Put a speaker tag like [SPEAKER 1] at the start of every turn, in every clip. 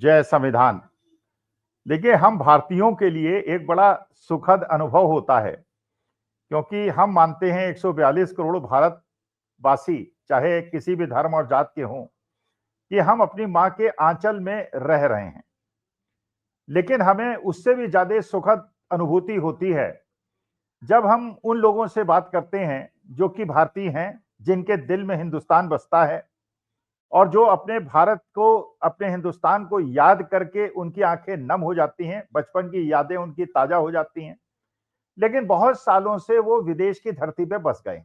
[SPEAKER 1] जय संविधान। देखिए, हम भारतीयों के लिए एक बड़ा सुखद अनुभव होता है, क्योंकि हम मानते हैं 142 करोड़ भारतवासी, चाहे किसी भी धर्म और जात के हों, कि हम अपनी माँ के आंचल में रह रहे हैं। लेकिन हमें उससे भी ज्यादा सुखद अनुभूति होती है जब हम उन लोगों से बात करते हैं जो कि भारतीय हैं, जिनके दिल में हिंदुस्तान बसता है और जो अपने भारत को, अपने हिंदुस्तान को याद करके उनकी आंखें नम हो जाती हैं, बचपन की यादें उनकी ताजा हो जाती हैं। लेकिन बहुत सालों से वो विदेश की धरती पे बस गए।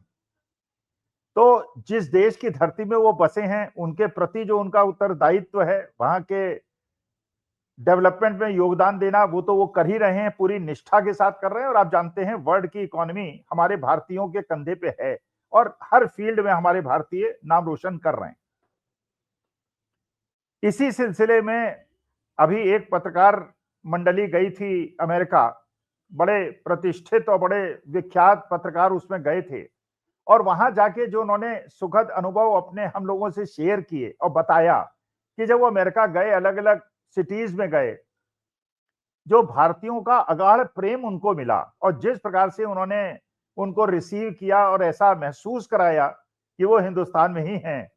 [SPEAKER 1] तो जिस देश की धरती में वो बसे हैं, उनके प्रति जो उनका उत्तरदायित्व है, वहां के डेवलपमेंट में योगदान देना, वो तो वो कर ही रहे हैं, पूरी निष्ठा के साथ कर रहे हैं। और आप जानते हैं, वर्ल्ड की इकोनॉमी हमारे भारतीयों के कंधे पे है और हर फील्ड में हमारे भारतीय नाम रोशन कर रहे हैं। इसी सिलसिले में अभी एक पत्रकार मंडली गई थी अमेरिका। बड़े प्रतिष्ठित और बड़े विख्यात पत्रकार उसमें गए थे और वहां जाके जो उन्होंने सुखद अनुभव अपने हम लोगों से शेयर किए और बताया कि जब वो अमेरिका गए, अलग अलग सिटीज में गए, जो भारतीयों का अगाध प्रेम उनको मिला और जिस प्रकार से उन्होंने उनको रिसीव किया और ऐसा महसूस कराया कि वो हिंदुस्तान में ही हैं,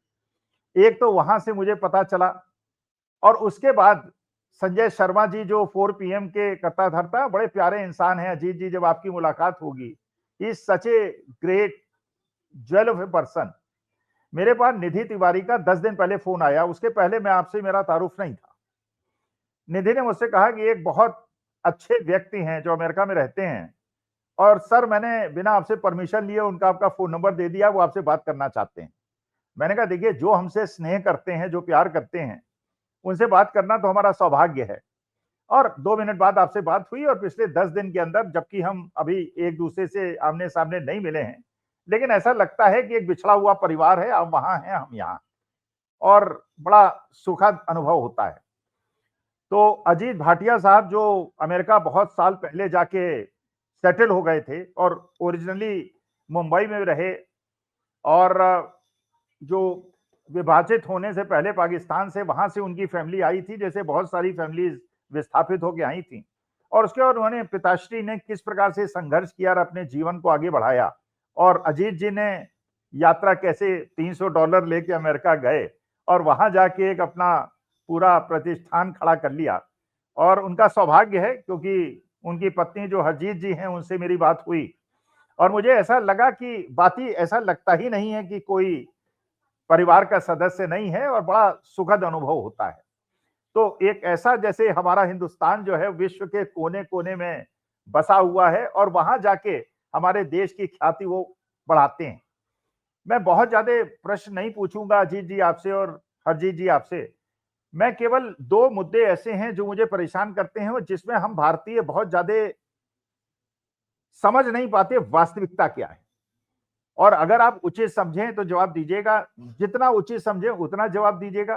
[SPEAKER 1] एक तो वहां से मुझे पता चला। और उसके बाद संजय शर्मा जी, जो 4 PM के करता धरता, बड़े प्यारे इंसान हैं। अजीत जी, जब आपकी मुलाकात होगी, is such a great jewel of a person. मेरे पास निधि तिवारी का 10 दिन पहले फोन आया, उसके पहले मैं आपसे, मेरा तारुफ नहीं था। निधि ने मुझसे कहा कि एक बहुत अच्छे व्यक्ति हैं जो अमेरिका में रहते हैं और सर, मैंने बिना आपसे परमिशन लिए उनका आपका फोन नंबर दे दिया, वो आपसे बात करना चाहते हैं। मैंने कहा, देखिए, जो हमसे स्नेह करते हैं, जो प्यार करते हैं, उनसे बात करना तो हमारा सौभाग्य है। और 2 मिनट बाद आपसे बात हुई और पिछले 10 दिन के अंदर, जबकि हम अभी एक दूसरे से आमने सामने नहीं मिले हैं, लेकिन ऐसा लगता है कि एक बिछड़ा हुआ परिवार है, आप वहां हैं, हम यहाँ, और बड़ा सुखद अनुभव होता है। तो अजीत भाटिया साहब, जो अमेरिका बहुत साल पहले जाके सेटल हो गए थे और ओरिजिनली मुंबई में रहे, और जो विभाजित होने से पहले पाकिस्तान से, वहां से उनकी फैमिली आई थी, जैसे बहुत सारी फैमिलीज विस्थापित होकर आई थी। और उसके बाद उन्होंने, पिताश्री ने किस प्रकार से संघर्ष किया और अपने जीवन को आगे बढ़ाया, और अजीत जी ने यात्रा कैसे $300 लेके अमेरिका गए और वहां जाके एक अपना पूरा प्रतिष्ठान खड़ा कर लिया। और उनका सौभाग्य है, क्योंकि उनकी पत्नी जो हरजीत जी हैं, उनसे मेरी बात हुई और मुझे ऐसा लगा कि बात ही, ऐसा लगता ही नहीं है कि कोई परिवार का सदस्य नहीं है, और बड़ा सुखद अनुभव होता है। तो एक ऐसा, जैसे हमारा हिंदुस्तान जो है विश्व के कोने कोने में बसा हुआ है और वहां जाके हमारे देश की ख्याति वो बढ़ाते हैं। मैं बहुत ज्यादा प्रश्न नहीं पूछूंगा अजीत जी आपसे और हरजीत जी आपसे। मैं केवल 2 मुद्दे ऐसे हैं जो मुझे परेशान करते हैं और जिसमें हम भारतीय बहुत ज्यादा समझ नहीं पाते वास्तविकता क्या है। और अगर आप उचित समझें तो जवाब दीजिएगा, जितना उचित समझें उतना जवाब दीजिएगा।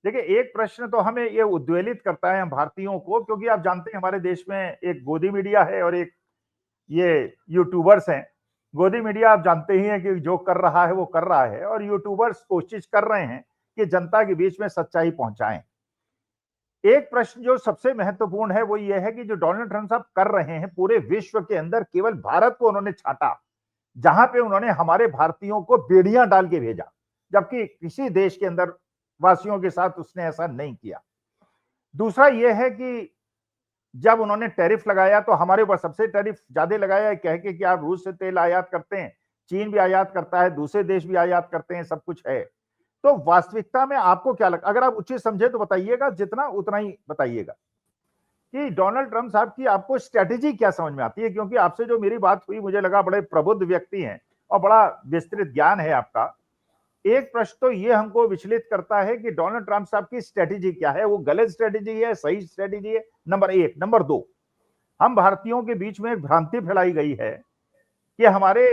[SPEAKER 1] देखिए, एक प्रश्न तो हमें ये उद्वेलित करता है हम भारतीयों को, क्योंकि आप जानते हैं हमारे देश में एक गोदी मीडिया है और एक ये यूट्यूबर्स हैं। गोदी मीडिया आप जानते ही हैं कि जो कर रहा है वो कर रहा है, और यूट्यूबर्स कोशिश कर रहे हैं कि जनता के बीच में सच्चाई पहुंचाएं। एक प्रश्न जो सबसे महत्वपूर्ण है वो ये है कि जो डोनाल्ड ट्रंप साहब कर रहे हैं, पूरे विश्व के अंदर केवल भारत को उन्होंने छाटा, जहां पे उन्होंने हमारे भारतीयों को बेड़ियां डाल के भेजा, जबकि किसी देश के अंदर वासियों के साथ उसने ऐसा नहीं किया। दूसरा यह है कि जब उन्होंने टैरिफ लगाया तो हमारे ऊपर सबसे टैरिफ ज्यादा लगाया है, कह के कि आप रूस से तेल आयात करते हैं, चीन भी आयात करता है, दूसरे देश भी आयात करते हैं, सब कुछ है। तो वास्तविकता में आपको क्या लगता, अगर आप उचित समझे तो बताइएगा, जितना उतना ही बताइएगा, कि डोनाल्ड ट्रंप साहब की आपको स्ट्रेटेजी क्या समझ में आती है? क्योंकि आपसे जो मेरी बात हुई, मुझे लगा बड़े प्रबुद्ध व्यक्ति हैं और बड़ा विस्तृत ज्ञान है आपका। एक प्रश्न तो ये हमको विचलित करता है कि डोनाल्ड ट्रंप साहब की स्ट्रेटेजी क्या है? वो गलत स्ट्रेटेजी है, सही स्ट्रेटेजी है? नंबर 1। नंबर 2, हम भारतीयों के बीच में एक भ्रांति फैलाई गई है कि हमारे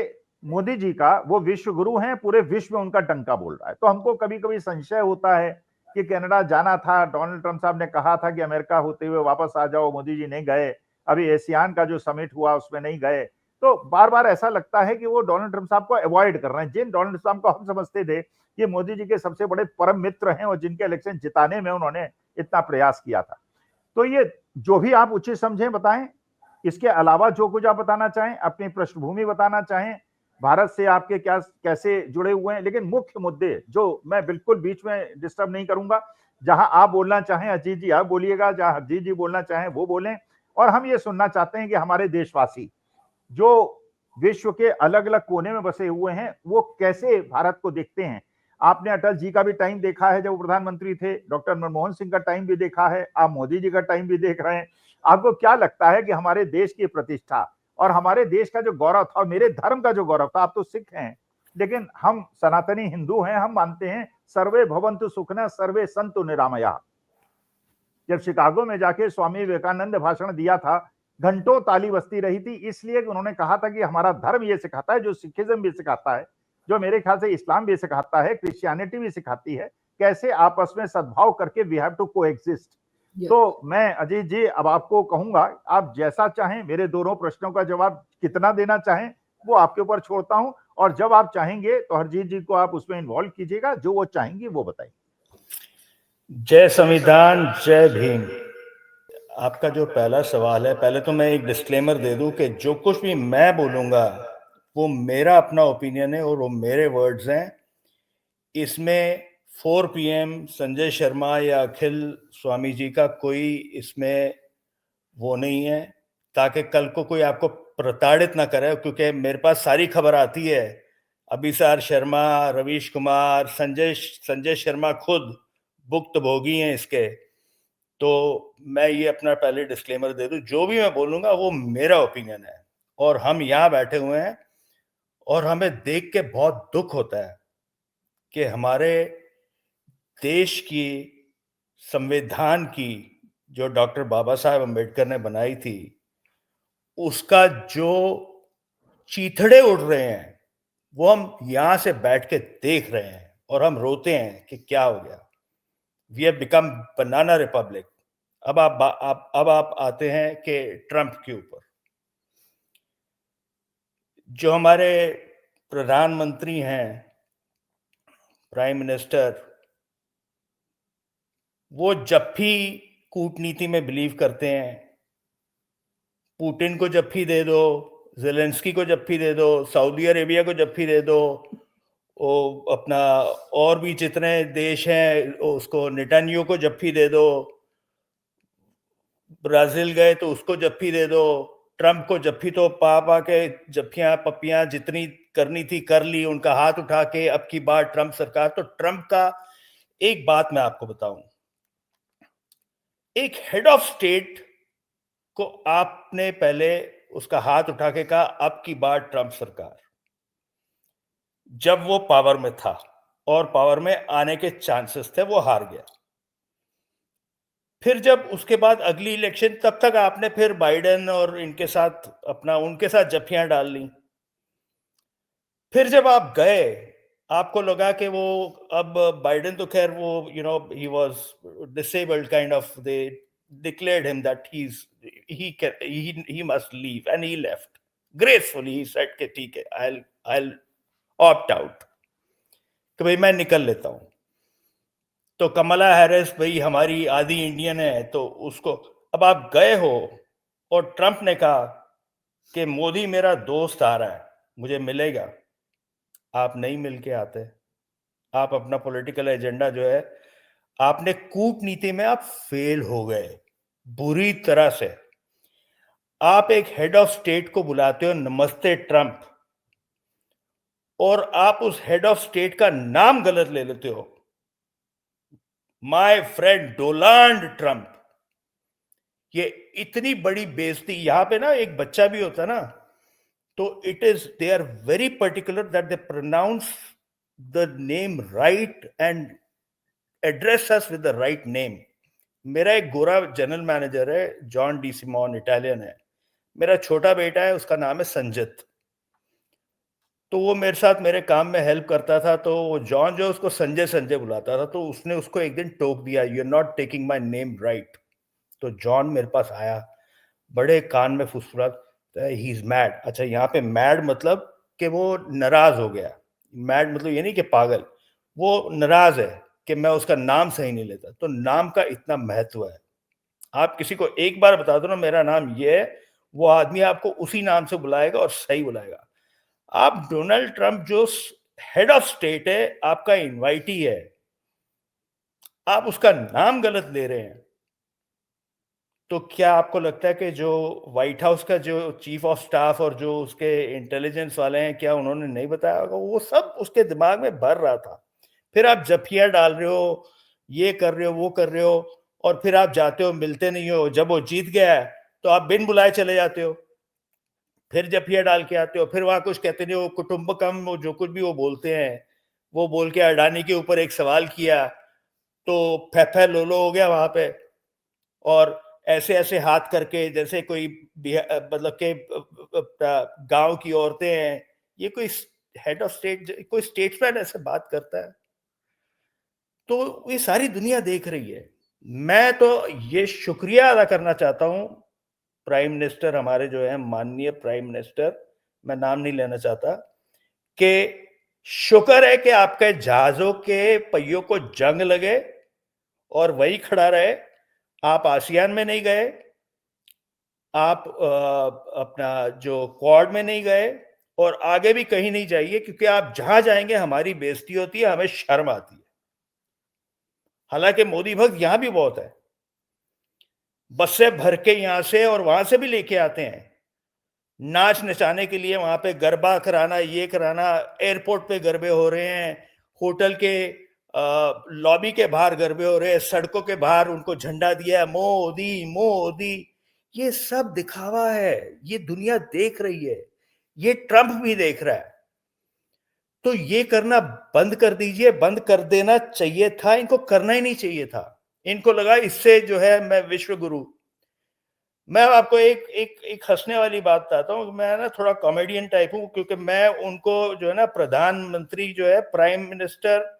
[SPEAKER 1] मोदी जी का, वो विश्व गुरु हैं, पूरे विश्व में उनका डंका बोल रहा है। तो हमको कभी कभी संशय होता है कि कनाडा जाना था, डोनाल्ड ट्रंप साहब ने कहा था कि अमेरिका होते हुए वापस आ जाओ, मोदी जी नहीं गए। अभी एशियान का जो समिट हुआ उसमें नहीं गए, तो बार बार ऐसा लगता है कि वो डोनाल्ड ट्रंप साहब को अवॉइड कर रहे हैं। जिन डोनाल्ड ट्रंप को हम समझते थे ये मोदी जी के सबसे बड़े परम मित्र हैं और जिनके इलेक्शन जिताने में उन्होंने इतना प्रयास किया था, तो ये जो भी आप उचित समझें बताएं। इसके अलावा जो कुछ आप बताना चाहें, अपनी पृष्ठभूमि बताना चाहें, भारत से आपके क्या कैसे जुड़े हुए हैं, लेकिन मुख्य मुद्दे जो मैं बिल्कुल बीच में डिस्टर्ब नहीं करूंगा, जहां आप बोलना चाहें अजीत जी आप बोलिएगा, जहां अजीत जी बोलना चाहें वो बोलें। और हम ये सुनना चाहते हैं कि हमारे देशवासी जो विश्व के अलग अलग कोने में बसे हुए हैं वो कैसे भारत को देखते हैं। आपने अटल जी का भी टाइम देखा है जब वो प्रधानमंत्री थे, डॉक्टर मनमोहन सिंह का टाइम भी देखा है, आप मोदी जी का टाइम भी देख रहे हैं। आपको क्या लगता है कि हमारे देश की प्रतिष्ठा और हमारे देश का जो गौरव था और मेरे धर्म का जो गौरव था, आप तो सिख हैं लेकिन हम सनातनी हिंदू हैं, हम मानते हैं सर्वे भवन्तु सुखिनः सर्वे सन्तु निरामया। जब शिकागो में जाके स्वामी विवेकानंद भाषण दिया था, घंटों ताली बजती रही थी, इसलिए कि उन्होंने कहा था कि हमारा धर्म ये सिखाता है, जो सिखिज्म भी सिखाता है, जो मेरे ख्याल से इस्लाम भी सिखाता है, क्रिश्चियनिटी भी सिखाती है, कैसे आपस में सद्भाव करके वी हैव टू कोएग्जिस्ट। तो मैं अजीत जी अब आपको कहूंगा, आप जैसा चाहें, मेरे दोनों प्रश्नों का जवाब कितना देना चाहें वो आपके ऊपर छोड़ता हूं, और जब आप चाहेंगे तो हरजीत जी को आप उसमें इन्वॉल्व कीजिएगा, जो वो चाहेंगी वो बताइए।
[SPEAKER 2] जय संविधान, जय भीम। आपका जो पहला सवाल है, पहले तो मैं एक डिस्क्लेमर दे दूं कि जो कुछ भी मैं बोलूंगा वो मेरा अपना ओपिनियन है और वो मेरे वर्ड्स हैं। इसमें 4 PM संजय शर्मा या अखिल स्वामी जी का कोई इसमें वो नहीं है, ताकि कल को कोई आपको प्रताड़ित ना करे, क्योंकि मेरे पास सारी खबर आती है। अभिसार शर्मा, रवीश कुमार, संजय शर्मा खुद भुक्तभोगी हैं इसके। तो मैं ये अपना पहले डिस्क्लेमर दे दूं, जो भी मैं बोलूंगा वो मेरा ओपिनियन है। और हम यहाँ बैठे हुए हैं और हमें देख के बहुत दुख होता है कि हमारे देश की संविधान की जो डॉक्टर बाबा साहेब अम्बेडकर ने बनाई थी, उसका जो चीथड़े उड़ रहे हैं वो हम यहां से बैठ के देख रहे हैं और हम रोते हैं कि क्या हो गया। We have become banana republic. अब आप आते हैं कि ट्रंप के ऊपर। जो हमारे प्रधानमंत्री हैं, प्राइम मिनिस्टर, वो जब भी कूटनीति में बिलीव करते हैं, पुतिन को जप्फी दे दो, जेलेंस्की को जप्फी दे दो, सऊदी अरेबिया को जप्फी दे दो, वो अपना और भी जितने देश हैं उसको, नेतन्याहू को जप्फी दे दो, ब्राजील गए तो उसको जप्फी दे दो, ट्रंप को जप्फी तो पा के जप्फियां पप्पियां जितनी करनी थी कर ली, उनका हाथ उठा के अब की बार ट्रंप सरकार। तो ट्रंप का एक बात मैं आपको बताऊं, एक हेड ऑफ स्टेट को आपने पहले उसका हाथ उठा के कहा अब की बार ट्रंप सरकार, जब वो पावर में था और पावर में आने के चांसेस थे, वो हार गया। फिर जब उसके बाद अगली इलेक्शन, तब तक आपने फिर बाइडेन और इनके साथ उनके साथ जफ्फियां डाल ली। फिर जब आप गए, आपको लगा कि वो अब बाइडेन तो खैर वो he was disabled kind of, they declared him that he must leave and he left gracefully. He said कि ठीक है, I'll opt out, कि भाई मैं निकल लेता हूं। तो कमला हैरिस भाई हमारी आधी इंडियन है, तो उसको अब आप गए हो और ट्रंप ने कहा कि मोदी मेरा दोस्त आ रहा है, मुझे मिलेगा। आप नहीं मिल के आते, आप अपना पॉलिटिकल एजेंडा जो है, आपने कूटनीति में आप फेल हो गए बुरी तरह से। आप एक हेड ऑफ स्टेट को बुलाते हो नमस्ते ट्रंप, और आप उस हेड ऑफ स्टेट का नाम गलत ले लेते हो, माय फ्रेंड डोनाल्ड ट्रंप। ये इतनी बड़ी बेइज्जती। यहां पे ना एक बच्चा भी होता ना, तो they are very particular that they pronounce the name right and address us with the right name. मेरा एक गोरा जनरल मैनेजर है, जॉन डी सिमोन, इटालियन है। मेरा छोटा बेटा है, उसका नाम है संजित। तो वो मेरे साथ मेरे काम में हेल्प करता था, तो वो जॉन जो उसको संजय संजय बुलाता था, तो उसने उसको एक दिन टोक दिया, you are not taking my name right. तो जॉन मेरे पास आया, बड़े कान में फुसफुसा, ही इज मैड। अच्छा, यहाँ पे मैड मतलब कि वो नाराज हो गया। मैड मतलब ये नहीं कि पागल, वो नाराज है कि मैं उसका नाम सही नहीं लेता। तो नाम का इतना महत्व है। आप किसी को एक बार बता दो ना मेरा नाम ये है, वो आदमी आपको उसी नाम से बुलाएगा और सही बुलाएगा। आप डोनाल्ड ट्रंप जो हेड ऑफ स्टेट है, आपका इनवाइटी है, आप उसका नाम गलत ले रहे हैं। तो क्या आपको लगता है कि जो व्हाइट हाउस का जो चीफ ऑफ स्टाफ और जो उसके इंटेलिजेंस वाले हैं, क्या उन्होंने नहीं बताया होगा? वो सब उसके दिमाग में भर रहा था। फिर आप जफिया डाल रहे हो, ये कर रहे हो, वो कर रहे हो, और फिर आप जाते हो, मिलते नहीं हो। जब वो जीत गया है तो आप बिन बुलाए चले जाते हो, फिर जफिया डाल के आते हो, फिर वहां कुछ कहते नहीं हो, कुटुंबकम, वो जो कुछ भी वो बोलते हैं, वो बोल के अडानी के ऊपर एक सवाल किया तो फै लोलो हो गया वहां पे। और ऐसे ऐसे हाथ करके जैसे कोई मतलब के गांव की औरतें हैं, ये कोई हेड ऑफ स्टेट, कोई स्टेट्समैन ऐसे बात करता है? तो ये सारी दुनिया देख रही है। मैं तो ये शुक्रिया अदा करना चाहता हूं प्राइम मिनिस्टर हमारे जो है, माननीय प्राइम मिनिस्टर, मैं नाम नहीं लेना चाहता, कि शुक्र है कि आपके जहाजों के पहियों को जंग लगे और वही खड़ा रहे। आप आसियान में नहीं गए, आप अपना जो क्वाड में नहीं गए, और आगे भी कहीं नहीं जाइए, क्योंकि आप जहां जाएंगे हमारी बेइज्जती होती है, हमें शर्म आती है। हालांकि मोदी भक्त यहां भी बहुत है, बस से भर के यहां से और वहां से भी लेके आते हैं नाच नचाने के लिए, वहां पे गरबा कराना, ये कराना। एयरपोर्ट पे गरबे हो रहे हैं, होटल के लॉबी के बाहर गरबे हो रहे हैं, सड़कों के बाहर उनको झंडा दिया है, मोदी मोदी। ये सब दिखावा है, ये दुनिया देख रही है, ये ट्रंप भी देख रहा है। तो ये करना बंद कर दीजिए, बंद कर देना चाहिए था, इनको करना ही नहीं चाहिए था। इनको लगा इससे जो है मैं विश्व गुरु। मैं आपको एक एक एक हंसने वाली बात बताता हूँ। मैं ना थोड़ा कॉमेडियन टाइप हूँ, क्योंकि मैं उनको जो है ना, प्रधानमंत्री जो है, प्राइम मिनिस्टर,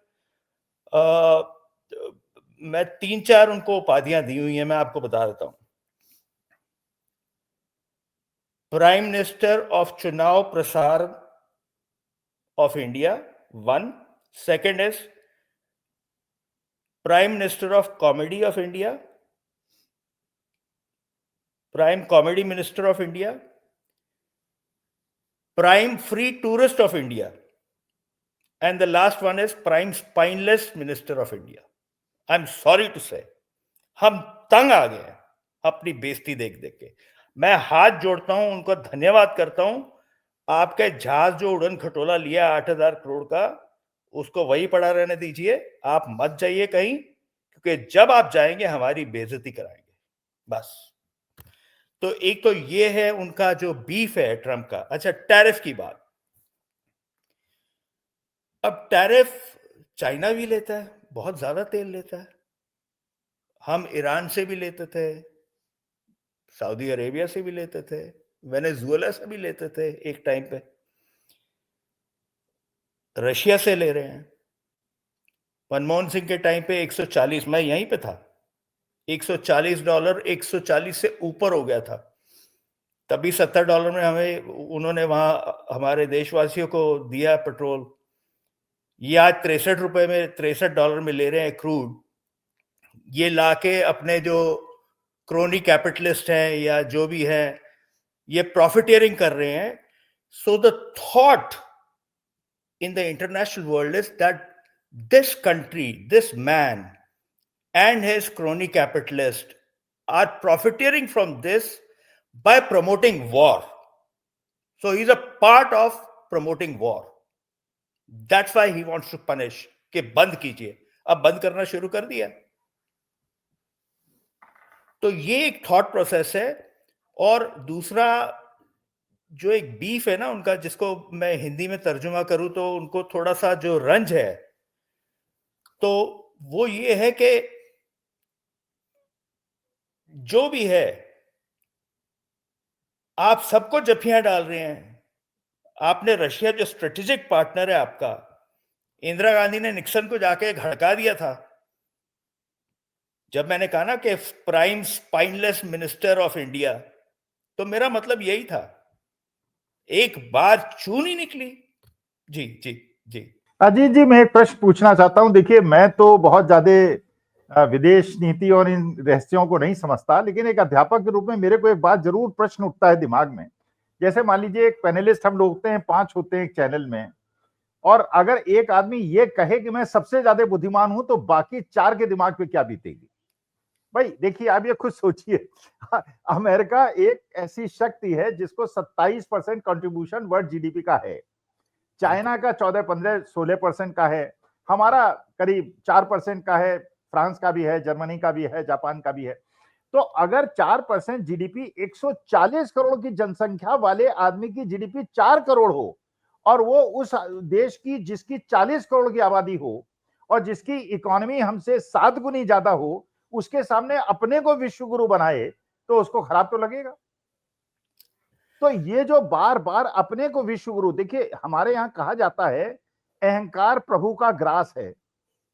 [SPEAKER 2] मैं 3-4 उनको उपाधियां दी हुई हैं, मैं आपको बता देता हूँ। प्राइम मिनिस्टर ऑफ चुनाव प्रसार of India 1, second is prime minister of comedy of India, prime comedy minister of India, prime free tourist of India, and the last one is prime spineless minister of India. I am sorry to say, हम तंग आ गए हैं अपनी बेइज्जती देख देख के। मैं हाथ जोड़ता हूं, उनको धन्यवाद करता हूं। आपके जहाज जो उड़न खटोला लिया 8,000 करोड़ का, उसको वही पड़ा रहने दीजिए, आप मत जाइए कहीं, क्योंकि जब आप जाएंगे हमारी बेइज्जती कराएंगे। बस। तो एक तो ये है उनका जो बीफ है ट्रंप का। अच्छा, टैरिफ की बात। अब टैरिफ चाइना भी लेता है, बहुत ज्यादा तेल लेता है। हम ईरान से भी लेते थे, सऊदी अरेबिया से भी लेते थे, वेनेजुएला से भी लेते थे एक टाइम पे, रशिया से ले रहे हैं। मनमोहन सिंह के टाइम पे 140, मैं यहीं पे था, $140, 140 से ऊपर हो गया था। तभी $70 में हमें उन्होंने वहां हमारे देशवासियों को दिया पेट्रोल। ये आज $63 में, $63 में ले रहे हैं क्रूड। ये लाके अपने जो क्रोनी कैपिटलिस्ट हैं या जो भी हैं, ये प्रॉफिटियरिंग कर रहे हैं। So the thought in the international world is that this country, this man and his crony capitalist are profiteering from this by promoting war. So he's a part of promoting war. That's why he wants to punish, कि बंद कीजिए। अब बंद करना शुरू कर दिया। तो ये एक थॉट प्रोसेस है। और दूसरा जो एक बीफ है ना उनका, जिसको मैं हिंदी में तर्जुमा करूं तो उनको थोड़ा सा जो रंज है, तो वो ये है कि जो भी है, आप सबको जफियां डाल रहे हैं। आपने रशिया जो स्ट्रेटेजिक पार्टनर है आपका, इंदिरा गांधी ने निक्सन को जाके घड़का दिया था। जब मैंने कहा ना कि prime spineless minister of India, तो मेरा मतलब यही था एक बार चू नहीं निकली। जी जी जी।
[SPEAKER 1] अजीत जी, मैं एक प्रश्न पूछना चाहता हूं। देखिए, मैं तो बहुत ज्यादा विदेश नीति और इन रहस्यों को नहीं समझता, लेकिन एक अध्यापक के रूप में मेरे को एक बात जरूर प्रश्न उठता है दिमाग में। जैसे मान लीजिए, एक पैनलिस्ट हम लोग होते हैं, 5 होते हैं एक चैनल में, और अगर एक आदमी ये कहे कि मैं सबसे ज्यादा बुद्धिमान हूं, तो बाकी 4 के दिमाग पे क्या बीतेगी? भाई देखिए, आप ये खुद सोचिए। अमेरिका एक ऐसी शक्ति है जिसको 27% कंट्रीब्यूशन वर्ल्ड जीडीपी का है। चाइना का 14, 15, 16% का है। हमारा करीब 4% का है। फ्रांस का भी है, जर्मनी का भी है, जापान का भी है। तो अगर 4% जीडीपी, 140 करोड़ की जनसंख्या वाले आदमी की जीडीपी 4 करोड़ हो, और वो उस देश की जिसकी 40 करोड़ की आबादी हो और जिसकी इकोनॉमी हमसे 7 गुनी ज्यादा हो, उसके सामने अपने को विश्व गुरु बनाए, तो उसको खराब तो लगेगा। तो ये जो बार बार अपने को विश्व गुरु, देखिए हमारे यहां कहा जाता है, अहंकार प्रभु का ग्रास है।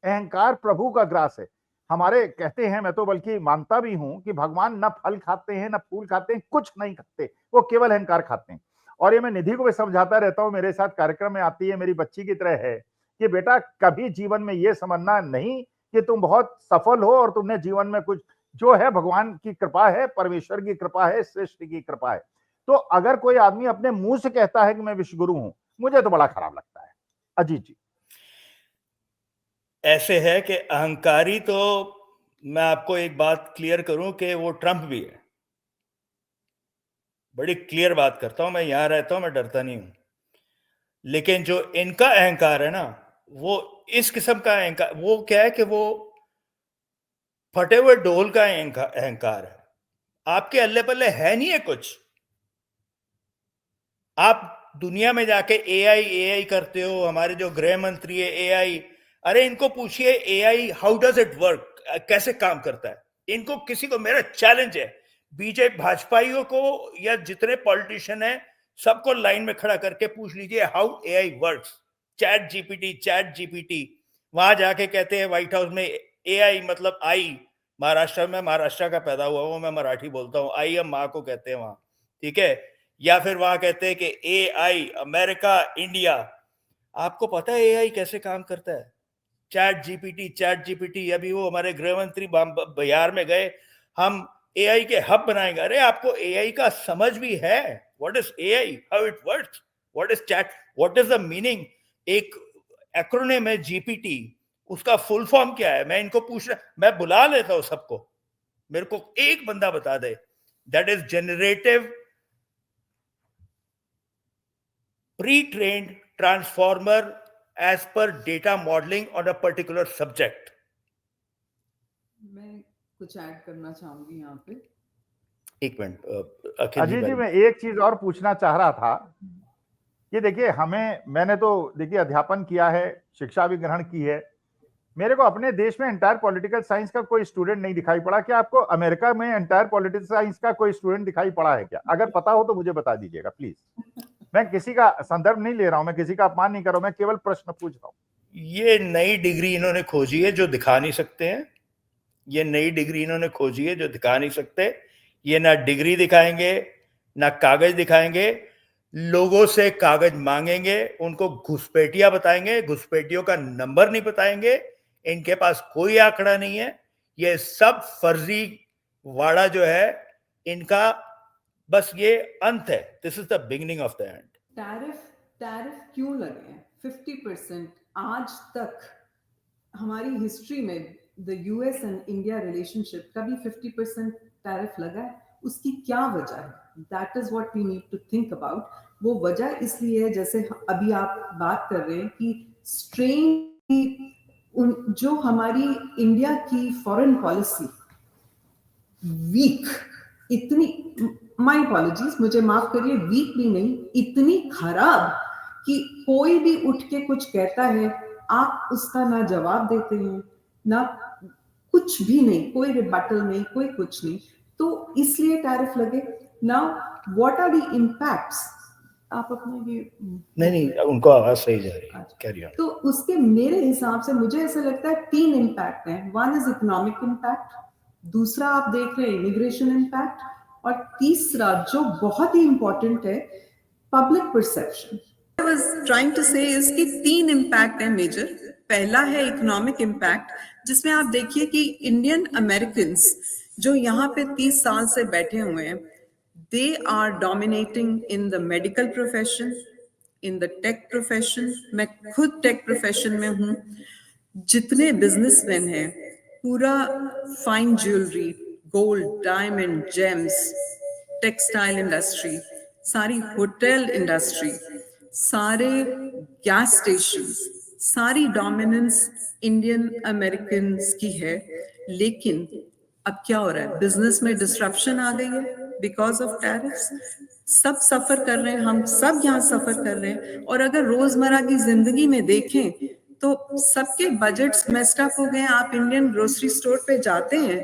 [SPEAKER 1] अहंकार प्रभु का ग्रास है। हमारे कहते हैं, मैं तो बल्कि मानता भी हूं कि भगवान न फल खाते हैं, न फूल खाते हैं, कुछ नहीं खाते, वो केवल अहंकार खाते हैं। और ये मैं निधि को भी समझाता रहता हूं, मेरे साथ कार्यक्रम में आती है, मेरी बच्ची की तरह है, कि बेटा कभी जीवन में ये समझना नहीं कि तुम बहुत सफल हो और तुमने जीवन में कुछ, जो है भगवान की कृपा है, परमेश्वर की कृपा है, सृष्टि की कृपा है। तो अगर कोई आदमी अपने मुंह से कहता है कि मैं विश्व गुरु हूं, मुझे तो बड़ा खराब लगता है। अजीत जी,
[SPEAKER 2] ऐसे है कि अहंकारी, तो मैं आपको एक बात क्लियर करूं कि वो ट्रंप भी है। बड़ी क्लियर बात करता हूं, मैं यहां रहता हूं, मैं डरता नहीं हूं। लेकिन जो इनका अहंकार है ना, वो इस किस्म का अहंकार, वो क्या है कि वो फटे हुए ढोल का अहंकार है। आपके अल्ले पल्ले है नहीं है कुछ। आप दुनिया में जाके एआई एआई करते हो। हमारे जो गृह मंत्री है एआई, अरे इनको पूछिए AI how does it work, कैसे काम करता है। इनको किसी को, मेरा चैलेंज है, बीजेपी भाजपाइयों को या जितने पॉलिटिशियन है, सबको लाइन में खड़ा करके पूछ लीजिए how AI works. Chat GPT वहां जाके कहते हैं व्हाइट हाउस में, एआई मतलब आई, महाराष्ट्र में, महाराष्ट्र का पैदा हुआ हूं मैं, मराठी बोलता हूँ, आई हम माँ को कहते हैं वहां, ठीक है। या फिर वहां कहते हैं कि एआई अमेरिका इंडिया। आपको पता है एआई कैसे काम करता है? चैट जीपीटी अभी वो हमारे गृह मंत्री बिहार में गए, हम एआई के हब बनाएंगे। अरे आपको एआई का समझ भी है? What is AI, how it works, what is chat, what is the meaning? एक एक्रोनिम है जीपीटी, उसका फुल फॉर्म क्या है? मैं इनको पूछ रहा, मैं बुला लेता हूं सबको, मेरे को एक बंदा बता दे। That is generative pre-trained transformer as per data modeling on a particular subject.
[SPEAKER 3] मैं कुछ ऐड करना चाहूंगी यहाँ पे।
[SPEAKER 2] एक मिनट
[SPEAKER 1] अजीत जी, मैं एक चीज और पूछना चाह रहा था। ये देखिए, मैंने तो देखिए अध्यापन किया है, शिक्षा भी ग्रहण की है। मेरे को अपने देश में एंटायर पॉलिटिकल साइंस का कोई स्टूडेंट नहीं दिखाई पड़ा। क्या आपको अमेरिका में एंटायर पॉलिटिकल साइंस का कोई स्टूडेंट दिखाई पड़ा है क्या? अगर पता हो तो मुझे बता दीजिएगा प्लीज। मैं किसी का संदर्भ नहीं ले रहा हूं, मैं किसी का अपमान नहीं कर रहा हूं, मैं केवल प्रश्न पूछ रहा हूं।
[SPEAKER 2] ये नई डिग्री इन्होंने खोजी है जो दिखा नहीं सकते हैं। ये नई डिग्री इन्होंने खोजी है जो दिखा नहीं सकते। ये ना डिग्री दिखाएंगे, ना कागज दिखाएंगे, लोगों से कागज मांगेंगे, उनको घुसपैठिया बताएंगे, घुसपैठियों का नंबर नहीं बताएंगे। इनके पास कोई आंकड़ा नहीं है। ये सब फर्जी वाड़ा जो है इनका, बस ये अंत है। This is the beginning of the end.
[SPEAKER 3] Tariff क्यों लगे हैं 50%? आज तक हमारी हिस्ट्री में the US and India relationship कभी 50% टैरिफ लगा है? उसकी क्या वजह है? That is what we need to think about. वो वजह इसलिए है, जैसे अभी आप बात कर रहे हैं कि स्ट्रेन, जो हमारी इंडिया की फॉरेन पॉलिसी वीक, इतनी, माय अपॉलॉजीज, मुझे माफ करिए, वीक भी नहीं, इतनी खराब कि कोई भी उठ के कुछ कहता है, आप उसका ना जवाब देते हैं, ना कुछ भी नहीं, कोई रिबटल नहीं, कोई कुछ नहीं। तो इसलिए टैरिफ लगे। Now what are the impacts? आप अपना ये
[SPEAKER 2] नहीं, उनको आवाज सही जा रही है, कैरी ऑन।
[SPEAKER 3] तो उसके मेरे हिसाब से मुझे ऐसा लगता है 3 इम्पैक्ट हैं। वन इज इकोनॉमिक इम्पैक्ट, दूसरा आप देख रहे हैं इमिग्रेशन इम्पैक्ट, और तीसरा जो बहुत ही इंपॉर्टेंट है, public perception I was trying to say इसकी 3 इम्पैक्ट है मेजर। पहला है इकोनॉमिक इम्पैक्ट, जिसमें आप देखिए कि इंडियन अमेरिकन्स जो यहाँ पे 30 साल से बैठे हुए हैं, they are dominating in the medical profession, in the tech profession. मैं खुद टेक प्रोफेशन में हूँ। जितने बिजनेसमैन हैं, पूरा fine jewellery, gold, diamond, James, textile industry, सारी होटल इंडस्ट्री, सारे गैस स्टेशन, सारी डोमिनेंस इंडियन अमेरिकन्स की है। लेकिन अब क्या हो रहा है, बिजनेस में डिस्ट्रप्शन आ गई है बिकॉज ऑफ टैरिफ्स। सब सफर कर रहे हैं, हम सब यहाँ सफर कर रहे हैं। और अगर रोजमर्रा की जिंदगी में देखें तो सबके बजट्स मेस्ड अप हो गए हैं। आप इंडियन ग्रोसरी स्टोर पे जाते हैं,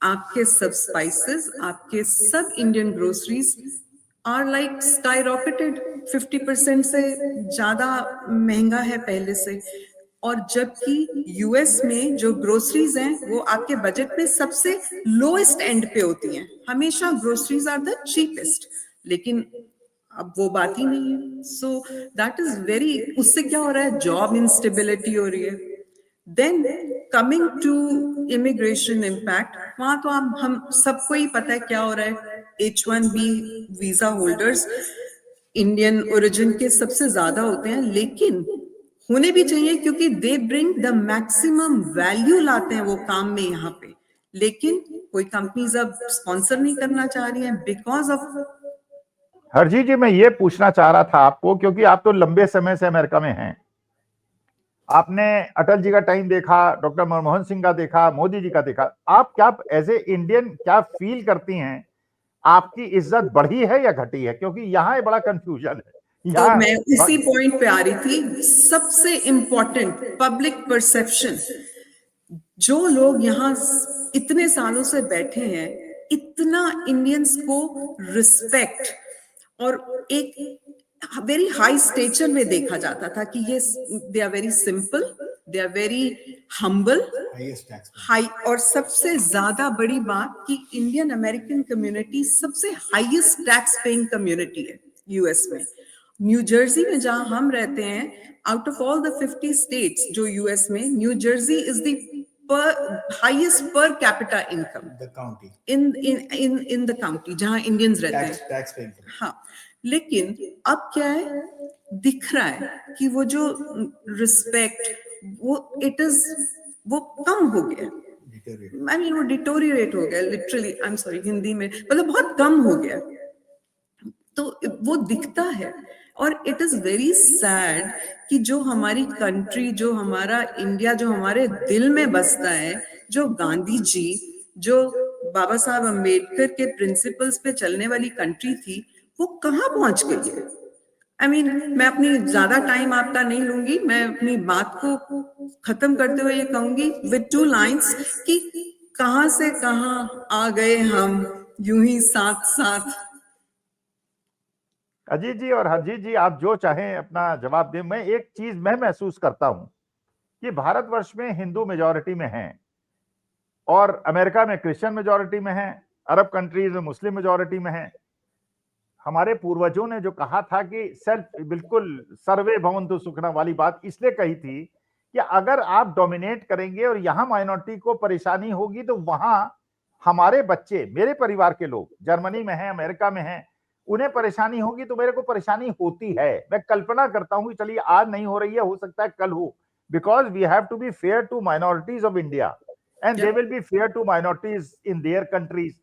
[SPEAKER 3] आपके सब स्पाइसेस, आपके सब Indian groceries are like skyrocketed, 50% से ज्यादा महंगा है पहले से। और जबकि यूएस में जो ग्रोसरीज हैं वो आपके बजट में सबसे लोएस्ट एंड पे होती हैं। हमेशा ग्रोसरीज आर द चीपेस्ट, लेकिन अब वो बात ही नहीं है। सो दैट इज वेरी, उससे क्या हो रहा है, जॉब इंस्टेबिलिटी हो रही है। Then coming to immigration impact, वहां तो हम सबको ही पता है क्या हो रहा है। H1B visa holders Indian origin के सबसे ज्यादा होते हैं, लेकिन होने भी चाहिए क्योंकि they bring the maximum value लाते हैं वो काम में यहाँ पे। लेकिन कोई कंपनीज अब स्पॉन्सर नहीं करना चाह रही हैं बिकॉज ऑफ।
[SPEAKER 1] हरजीत जी, मैं ये पूछना चाह रहा था आपको, क्योंकि आप तो लंबे समय से अमेरिका में हैं, आपने अटल जी का टाइम देखा, डॉक्टर मनमोहन सिंह का देखा, मोदी जी का देखा। आप क्या एज ए इंडियन क्या फील करती हैं, आपकी इज्जत बढ़ी है या घटी है? क्योंकि यहाँ बड़ा कंफ्यूजन है।
[SPEAKER 3] तो मैं इसी पॉइंट पे आ रही थी। सबसे इंपॉर्टेंट पब्लिक परसेप्शन। जो लोग यहाँ इतने सालों से बैठे हैं, इतना इंडियंस को रिस्पेक्ट और एक वेरी हाई स्टेचर में देखा जाता था कि ये they are very simple, they are very humble, हाई। और सबसे ज्यादा बड़ी बात कि इंडियन अमेरिकन कम्युनिटी सबसे हाईएस्ट टैक्स पेइंग कम्युनिटी है यूएस में। न्यू जर्सी में जहां हम रहते हैं, out of all the 50 states जो यूएस में, New Jersey is the highest per capita income
[SPEAKER 2] the county
[SPEAKER 3] in the county जहां इंडियंस रहते हैं।
[SPEAKER 2] tax paying।
[SPEAKER 3] हाँ, लेकिन अब क्या है, दिख रहा है कि वो जो रिस्पेक्ट वो वो कम हो गया। I mean, वो डिटोरिएट हो गया literally, I am sorry Hindi में, मतलब बहुत कम हो गया। तो वो दिखता है। और इट इज वेरी सैड कि जो हमारी कंट्री, जो हमारा इंडिया, जो हमारे दिल में बसता है, जो गांधी जी, जो बाबा साहब अम्बेडकर के प्रिंसिपल्स पे चलने वाली कंट्री थी, वो कहाँ पहुंच गई है। आई मीन, मैं अपनी ज्यादा टाइम आपका नहीं लूंगी। मैं अपनी बात को खत्म करते हुए ये कहूंगी विद 2 लाइन्स कि कहां से कहां आ गए हम यूं ही साथ साथ।
[SPEAKER 1] अजीत जी और हरजीत जी, आप जो चाहें अपना जवाब दें। मैं एक चीज मैं महसूस करता हूं कि भारतवर्ष में हिंदू मेजॉरिटी में हैं और अमेरिका में क्रिश्चियन मेजॉरिटी में हैं, अरब कंट्रीज में मुस्लिम मेजॉरिटी में हैं। हमारे पूर्वजों ने जो कहा था कि सेल्फ, बिल्कुल सर्वे भवन्तु सुखिनः वाली बात इसलिए कही थी कि अगर आप डोमिनेट करेंगे और यहां माइनॉरिटी को परेशानी होगी तो वहां हमारे बच्चे, मेरे परिवार के लोग जर्मनी में हैं, अमेरिका में हैं, उन्हें परेशानी होगी तो मेरे को परेशानी होती है। मैं कल्पना करता हूं कि चलिए आज नहीं हो रही है, हो सकता है कल हो, because we have to be fair to minorities of India and they will be fair to minorities in their countries.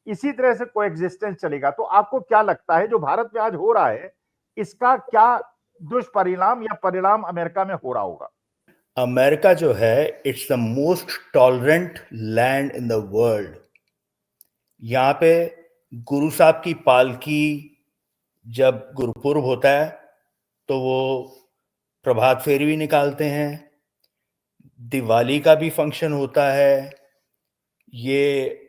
[SPEAKER 1] इसी तरह से कोएग्जिस्टेंस चलेगा। तो आपको क्या लगता है जो भारत में आज हो रहा है, इसका क्या दुष्परिणाम या परिणाम अमेरिका में हो रहा होगा?
[SPEAKER 2] अमेरिका जो है, it's the most tolerant land in the world. यहाँ पे गुरु साहब की पालकी जब गुरुपुरब होता है तो वो प्रभात फेरी भी निकालते हैं, दिवाली का भी फंक्शन होता है, ये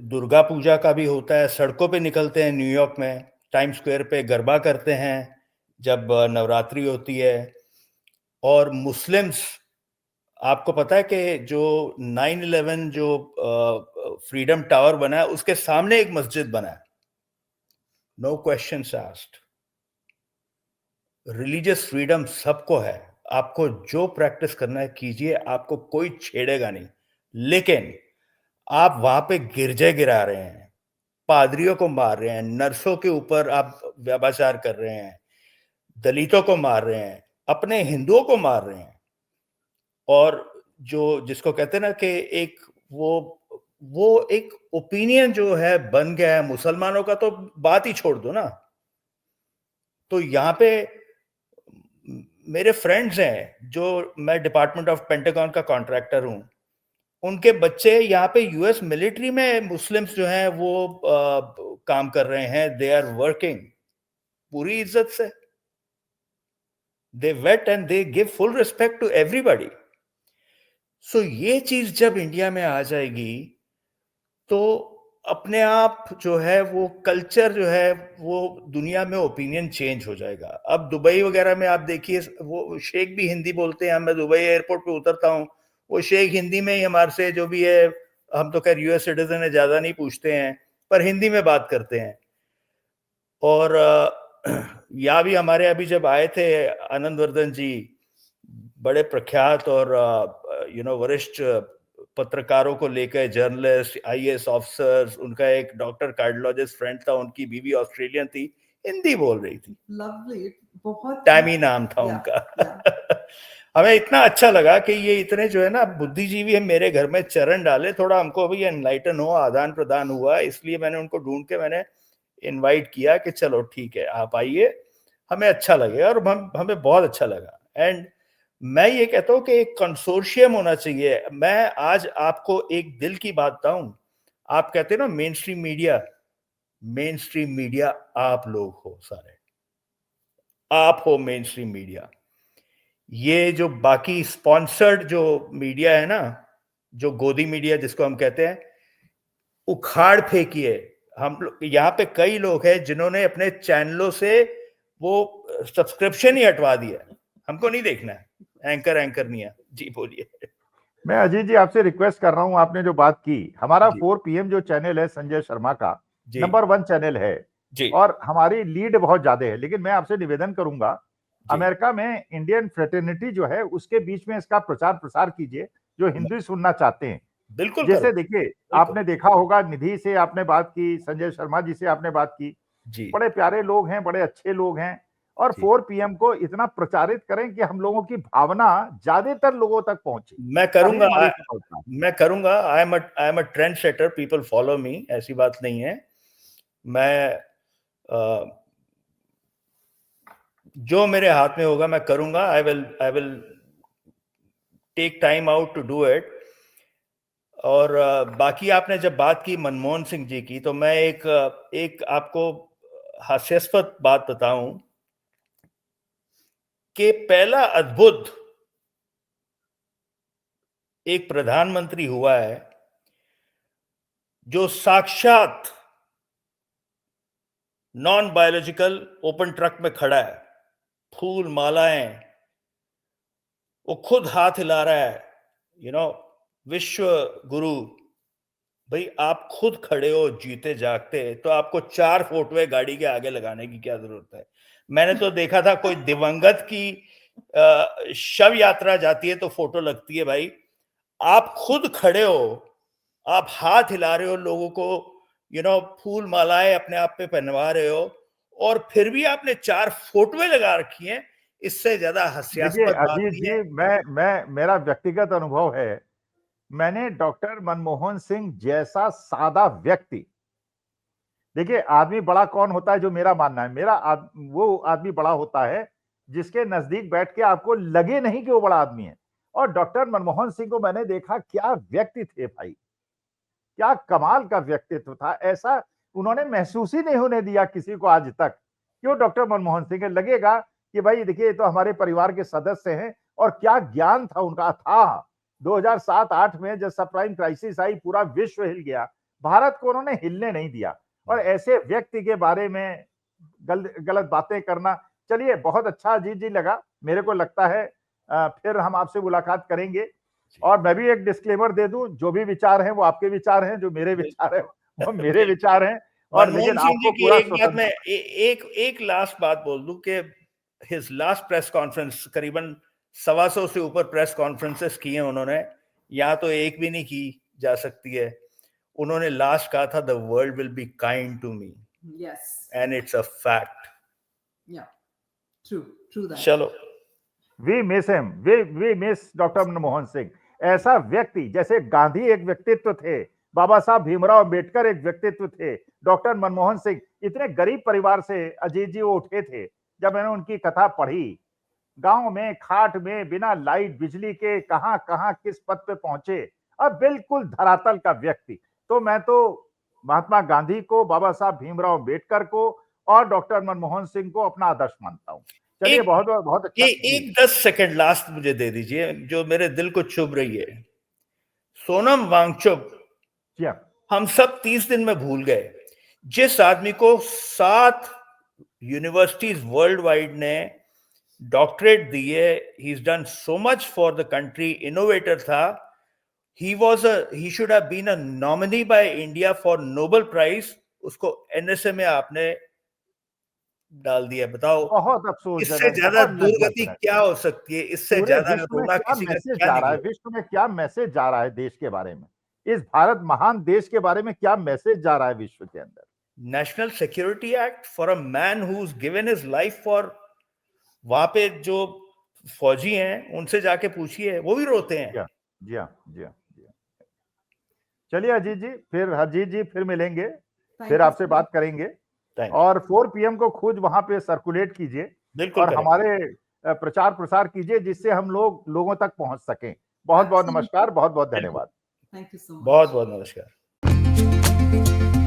[SPEAKER 2] दुर्गा पूजा का भी होता है। सड़कों पे निकलते हैं, न्यूयॉर्क में टाइम स्क्वायर पे गरबा करते हैं जब नवरात्रि होती है। और मुस्लिम्स, आपको पता है कि जो 9/11 जो फ्रीडम टावर बना है उसके सामने एक मस्जिद बना है, no questions asked. Religious freedom सबको है, आपको जो प्रैक्टिस करना है कीजिए, आपको कोई छेड़ेगा नहीं। लेकिन आप वहां पे गिरजे गिरा रहे हैं, पादरियों को मार रहे हैं, नर्सों के ऊपर आप व्यभिचार कर रहे हैं, दलितों को मार रहे हैं, अपने हिंदुओं को मार रहे हैं, और जो जिसको कहते हैं ना कि एक वो एक ओपिनियन जो है बन गया है मुसलमानों का, तो बात ही छोड़ दो ना। तो यहाँ पे मेरे फ्रेंड्स हैं जो, मैं डिपार्टमेंट ऑफ पेंटागन का कॉन्ट्रैक्टर हूँ, उनके बच्चे यहाँ पे यूएस मिलिट्री में मुस्लिम्स जो हैं वो काम कर रहे हैं, दे आर वर्किंग पूरी इज्जत से, they wait and they give full respect to everybody. So ये चीज जब इंडिया में आ जाएगी तो अपने आप जो है वो कल्चर जो है वो दुनिया में ओपिनियन चेंज हो जाएगा। अब दुबई वगैरह में आप देखिए, वो शेख भी हिंदी बोलते हैं। मैं दुबई एयरपोर्ट पे उतरता हूँ, वो शेख हिंदी में ही हमारे से जो भी है, हम तो खैर यूएस सिटीजन है, ज्यादा नहीं पूछते हैं, पर हिंदी में बात करते हैं। और या भी हमारे अभी जब आए थे आनंदवर्धन जी, बड़े प्रख्यात और वरिष्ठ पत्रकारों को लेकर, जर्नलिस्ट, आईएएस ऑफिसर्स, उनका एक डॉक्टर कार्डियोलॉजिस्ट फ्रेंड था, उनकी बीवी ऑस्ट्रेलियन थी, हिंदी बोल रही थी,
[SPEAKER 3] लवली, बहुत
[SPEAKER 2] टैमी नाम था उनका। हमें इतना अच्छा लगा कि ये इतने जो है ना बुद्धिजीवी है, मेरे घर में चरण डाले, थोड़ा हमको अभी एनलाइटन हो, आदान प्रदान हुआ, इसलिए मैंने उनको ढूंढ के मैंने इनवाइट किया कि चलो ठीक है आप आइए, हमें अच्छा लगेगा। और हमें बहुत अच्छा लगा। एंड मैं ये कहता हूँ कि एक कंसोर्शियम होना चाहिए। मैं आज आपको एक दिल की बात बताऊं, आप कहते हैं ना मेन स्ट्रीम मीडिया आप लोग हो, सारे आप हो मेन स्ट्रीम मीडिया। ये जो बाकी स्पॉन्सर्ड जो मीडिया है ना, जो गोदी मीडिया जिसको हम कहते हैं, उखाड़ फेंकिए। हम लोग यहाँ पे कई लोग हैं जिन्होंने अपने चैनलों से वो सब्सक्रिप्शन ही हटवा दिया, हमको नहीं देखना है, एंकर नहीं है। जी बोलिए।
[SPEAKER 1] मैं अजीत जी आपसे रिक्वेस्ट कर रहा हूं, आपने जो बात की, हमारा 4 PM जो चैनल है संजय शर्मा का, नंबर 1 चैनल है
[SPEAKER 2] जी।
[SPEAKER 1] और हमारी लीड बहुत ज्यादा है। लेकिन मैं आपसे निवेदन करूंगा, अमेरिका में इंडियन फ्रेटर्निटी जो है उसके बीच में इसका प्रचार प्रसार कीजिए, जो हिंदी सुनना चाहते हैं।
[SPEAKER 2] बिल्कुल।
[SPEAKER 1] जैसे देखिए, आपने देखा होगा, निधि से आपने बात की, संजय शर्मा जी से आपने बात की,
[SPEAKER 2] जी।
[SPEAKER 1] बड़े प्यारे लोग हैं, बड़े अच्छे लोग हैं। और 4 PM को इतना प्रचारित करें कि हम लोगों की भावना ज्यादातर लोगों तक पहुंचे।
[SPEAKER 2] मैं करूंगा। I am a trend setter, people follow me, ऐसी बात नहीं है। मैं जो मेरे हाथ में होगा मैं करूंगा। I will take time out to do it. और बाकी आपने जब बात की मनमोहन सिंह जी की, तो मैं एक आपको हास्यास्पद बात बताऊं कि पहला अद्भुत एक प्रधानमंत्री हुआ है जो साक्षात नॉन बायोलॉजिकल ओपन ट्रक में खड़ा है, फूल मालाएं, वो खुद हाथ हिला रहा है, विश्व गुरु। भाई आप खुद खड़े हो जीते जागते, तो आपको 4 फोटोएं गाड़ी के आगे लगाने की क्या जरूरत है? मैंने तो देखा था कोई दिवंगत की शव यात्रा जाती है तो फोटो लगती है। भाई आप खुद खड़े हो, आप हाथ हिला रहे हो, लोगों को फूल मालाएं अपने आप पे पहनवा रहे हो, और फिर भी आपने 4 फोटोएं लगा रखी हैं। इससे ज्यादा हास्यास्पद बात
[SPEAKER 1] अजीत
[SPEAKER 2] नहीं
[SPEAKER 1] जी,
[SPEAKER 2] है।
[SPEAKER 1] मेरा व्यक्तिगत अनुभव है, मैंने डॉक्टर मनमोहन सिंह जैसा सादा व्यक्ति, देखिए आदमी बड़ा कौन होता है, जो मेरा मानना है, वो आदमी बड़ा होता है जिसके नजदीक बैठ के आपको लगे नहीं कि वो बड़ा आदमी है। और डॉक्टर मनमोहन सिंह को मैंने देखा, क्या व्यक्ति थे भाई, क्या कमाल का व्यक्तित्व था। ऐसा उन्होंने महसूस ही नहीं होने दिया किसी को आज तक कि वो डॉक्टर मनमोहन सिंह है। लगेगा कि भाई देखिए ये तो हमारे परिवार के सदस्य हैं। और क्या ज्ञान था उनका था। 2007-8 में जब सबप्राइम क्राइसिस आई, पूरा विश्व हिल गया, भारत को उन्होंने हिलने नहीं दिया। और ऐसे व्यक्ति के बारे में गलत बातें करना, चलिए बहुत अच्छा अजीत जी लगा। मेरे को लगता है फिर हम आपसे मुलाकात करेंगे। और मैं भी एक डिस्क्लेमर दे दूं, जो भी विचार हैं वो आपके विचार हैं, जो मेरे विचार हैं वो मेरे विचार हैं। और
[SPEAKER 2] मनमोहन
[SPEAKER 1] लेकिन
[SPEAKER 2] सिंह जी
[SPEAKER 1] आपको
[SPEAKER 2] की
[SPEAKER 1] पूरा
[SPEAKER 2] एक बात मैं एक लास्ट बात बोल दूं कि हिज लास्ट प्रेस कॉन्फ्रेंस, करीबन 125 से ऊपर प्रेस कॉन्फ्रेंसेस की हैं उन्होंने, यहाँ तो एक भी नहीं की जा सकती है। उन्होंने लास्ट कहा था, the world will be kind to me,
[SPEAKER 3] Yes.
[SPEAKER 2] And it's a fact.
[SPEAKER 3] Yeah. True that.
[SPEAKER 2] चलो,
[SPEAKER 1] we miss him, we miss doctor Manmohan Singh. ऐसा व्यक्ति, जैसे गांधी एक व्यक्तित्व थे, बाबा साहब भीमराव अंबेडकर एक व्यक्तित्व थे, डॉक्टर मनमोहन सिंह इतने गरीब परिवार से अजीत जी वो उठे थे। जब मैंने उनकी कथा पढ़ी, गांव में खाट में बिना लाइट बिजली के कहां कहां किस पद पे पहुंचे, अब बिल्कुल धरातल का व्यक्ति। तो मैं तो महात्मा गांधी को, बाबा साहब भीमराव अंबेडकर को और डॉक्टर मनमोहन सिंह को अपना आदर्श मानता हूं। चलिए, बहुत बहुत अच्छा।
[SPEAKER 2] एक 10 सेकंड लास्ट मुझे दे दीजिए, जो मेरे दिल को छुभ रही है। सोनम वांगचुक हम सब 30 दिन में भूल गए। जिस आदमी को 7 यूनिवर्सिटीज वर्ल्ड वाइड ने डॉक्टरेट दी है, he is done so much for the country, innovator था, he should have been a nominee by India for Nobel Prize, उसको NSA में आपने डाल दिया। बताओ,
[SPEAKER 1] बहुत अफसोस,
[SPEAKER 2] इससे ज्यादा दुर्गति क्या हो सकती है? इससे ज्यादा रोना किसी का क्या
[SPEAKER 1] जा रहा है? विश्व में क्या मैसेज जा रहा है देश के बारे में? इस भारत महान देश के बारे में क्या मैसेज जा रहा है विश्व के अंदर?
[SPEAKER 2] National security act for a man who is given his life for, वहां पे जो फौजी हैं उनसे जाके पूछिए, वो भी रोते हैं।
[SPEAKER 1] जी हाँ। चलिए अजीत जी फिर मिलेंगे, फिर आपसे बात करेंगे। और 4 PM को खुद वहां पे सर्कुलेट कीजिए और हमारे प्रचार प्रसार कीजिए, जिससे हम लोगों तक पहुंच सकें। बहुत बहुत नमस्कार, बहुत बहुत धन्यवाद।
[SPEAKER 3] Thank you so much.
[SPEAKER 2] बहुत बहुत नमस्कार।